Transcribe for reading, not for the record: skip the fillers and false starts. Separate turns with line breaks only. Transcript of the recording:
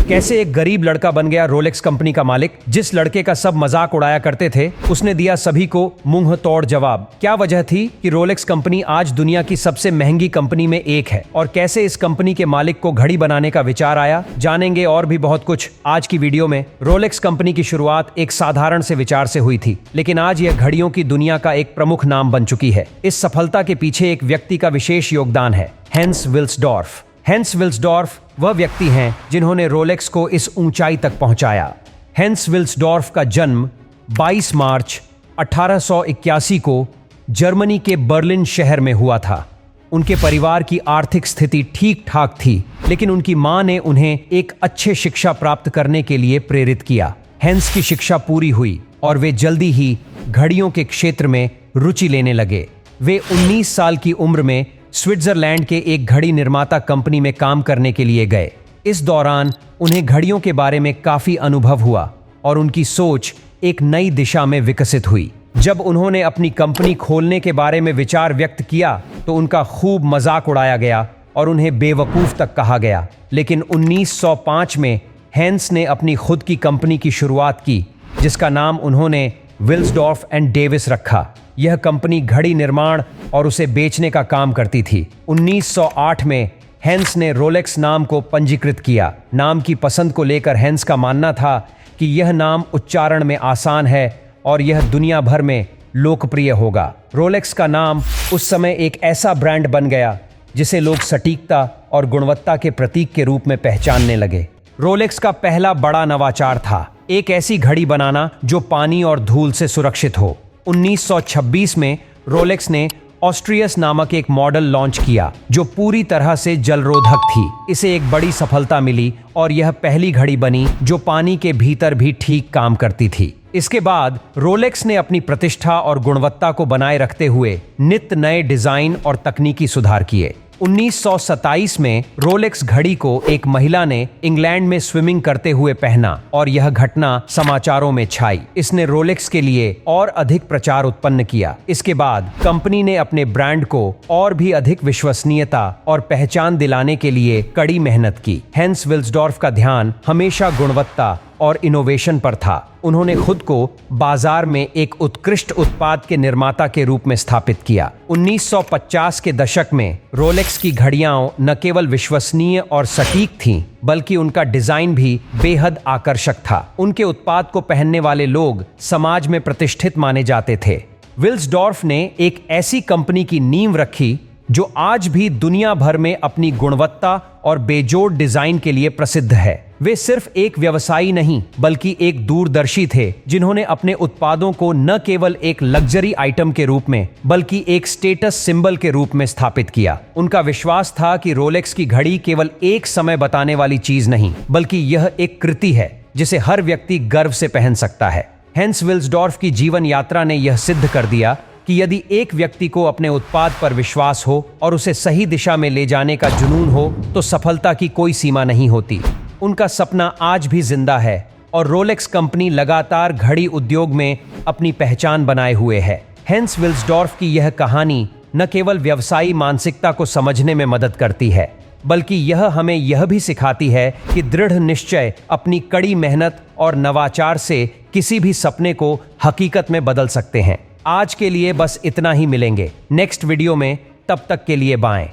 कैसे एक गरीब लड़का बन गया रोलेक्स कंपनी का मालिक। जिस लड़के का सब मजाक उड़ाया करते थे उसने दिया सभी को मुंह तोड़ जवाब। क्या वजह थी कि रोलेक्स कंपनी आज दुनिया की सबसे महंगी कंपनी में एक है, और कैसे इस कंपनी के मालिक को घड़ी बनाने का विचार आया, जानेंगे और भी बहुत कुछ आज की वीडियो में। रोलेक्स कंपनी की शुरुआत एक साधारण से विचार से हुई थी, लेकिन आज यह घड़ियों की दुनिया का एक प्रमुख नाम बन चुकी है। इस सफलता के पीछे एक व्यक्ति का विशेष योगदान है, हेंस विल्सडॉर्फ। हेंस विल्सडॉर्फ वह व्यक्ति हैं जिन्होंने रोलेक्स को इस ऊंचाई तक पहुंचाया। हेंस विल्सडॉर्फ का जन्म 22 मार्च 1881 को जर्मनी के बर्लिन शहर में हुआ था। उनके परिवार की आर्थिक स्थिति ठीक ठाक थी, लेकिन उनकी मां ने उन्हें एक अच्छे शिक्षा प्राप्त करने के लिए प्रेरित किया। हेंस की शिक्षा पूरी हुई और वे जल्दी ही घड़ियों के क्षेत्र में रुचि लेने लगे। वे 19 साल की उम्र में स्विट्जरलैंड के एक घड़ी निर्माता कंपनी में काम करने के लिए गए। इस दौरान उन्हें घड़ियों के बारे में काफी अनुभव हुआ और उनकी सोच एक नई दिशा में विकसित हुई। जब उन्होंने अपनी कंपनी खोलने के बारे में विचार व्यक्त किया तो उनका खूब मजाक उड़ाया गया और उन्हें बेवकूफ तक कहा गया। लेकिन 1905 में हेंस ने अपनी खुद की कंपनी की शुरुआत की, जिसका नाम उन्होंने विल्सडॉर्फ एंड डेविस रखा। यह कंपनी घड़ी निर्माण और उसे बेचने का काम करती थी। 1908 में हेंस ने रोलेक्स नाम को पंजीकृत किया। नाम की पसंद को लेकर हेंस का मानना था कि यह नाम उच्चारण में आसान है और यह दुनिया भर में लोकप्रिय होगा। रोलेक्स का नाम उस समय एक ऐसा ब्रांड बन गया जिसे लोग सटीकता और गुणवत्ता के प्रतीक के रूप में पहचानने लगे। रोलेक्स का पहला बड़ा नवाचार था एक ऐसी घड़ी बनाना जो पानी और धूल से सुरक्षित हो। 1926 में रोलेक्स ने ऑस्ट्रियस नामक एक मॉडल लॉन्च किया जो पूरी तरह से जलरोधक थी। इसे एक बड़ी सफलता मिली और यह पहली घड़ी बनी जो पानी के भीतर भी ठीक काम करती थी। इसके बाद रोलेक्स ने अपनी प्रतिष्ठा और गुणवत्ता को बनाए रखते हुए नित्य नए डिजाइन और तकनीकी सुधार किए। 1927 में रोलेक्स घड़ी को एक महिला ने इंग्लैंड में स्विमिंग करते हुए पहना और यह घटना समाचारों में छाई। इसने रोलेक्स के लिए और अधिक प्रचार उत्पन्न किया। इसके बाद कंपनी ने अपने ब्रांड को और भी अधिक विश्वसनीयता और पहचान दिलाने के लिए कड़ी मेहनत की। हेंस विल्सडॉर्फ का ध्यान हमेशा गुणवत्ता और इनोवेशन पर था। उन्होंने खुद को बाजार में एक उत्कृष्ट उत्पाद के निर्माता के रूप में स्थापित किया। 1950 के दशक में रोलेक्स की घड़ियां न केवल विश्वसनीय और सटीक थीं, बल्कि उनका डिजाइन भी बेहद आकर्षक था। उनके उत्पाद को पहनने वाले लोग समाज में प्रतिष्ठित माने जाते थे। विल्सडॉर्फ ने एक ऐसी कंपनी की नींव रखी जो आज भी दुनिया भर में अपनी गुणवत्ता और बेजोड़ डिजाइन के लिए प्रसिद्ध है। वे सिर्फ एक व्यवसायी नहीं बल्कि एक दूरदर्शी थे, जिन्होंने अपने उत्पादों को न केवल एक लग्जरी आइटम के रूप में बल्कि एक स्टेटस सिंबल के रूप में स्थापित किया। उनका विश्वास था कि रोलेक्स की घड़ी केवल एक समय बताने वाली चीज नहीं, बल्कि यह एक कृति है जिसे हर व्यक्ति गर्व से पहन सकता है। हेंस विल्सडॉर्फ की जीवन यात्रा ने यह सिद्ध कर दिया कि यदि एक व्यक्ति को अपने उत्पाद पर विश्वास हो और उसे सही दिशा में ले जाने का जुनून हो तो सफलता की कोई सीमा नहीं होती। उनका सपना आज भी जिंदा है और रोलेक्स कंपनी लगातार घड़ी उद्योग में अपनी पहचान बनाए हुए है। हेंस विल्सडॉर्फ की यह कहानी न केवल व्यवसायी मानसिकता को समझने में मदद करती है, बल्कि यह हमें यह भी सिखाती है कि दृढ़ निश्चय, अपनी कड़ी मेहनत और नवाचार से किसी भी सपने को हकीकत में बदल सकते हैं। आज के लिए बस इतना ही, मिलेंगे नेक्स्ट वीडियो में। तब तक के लिए बाय।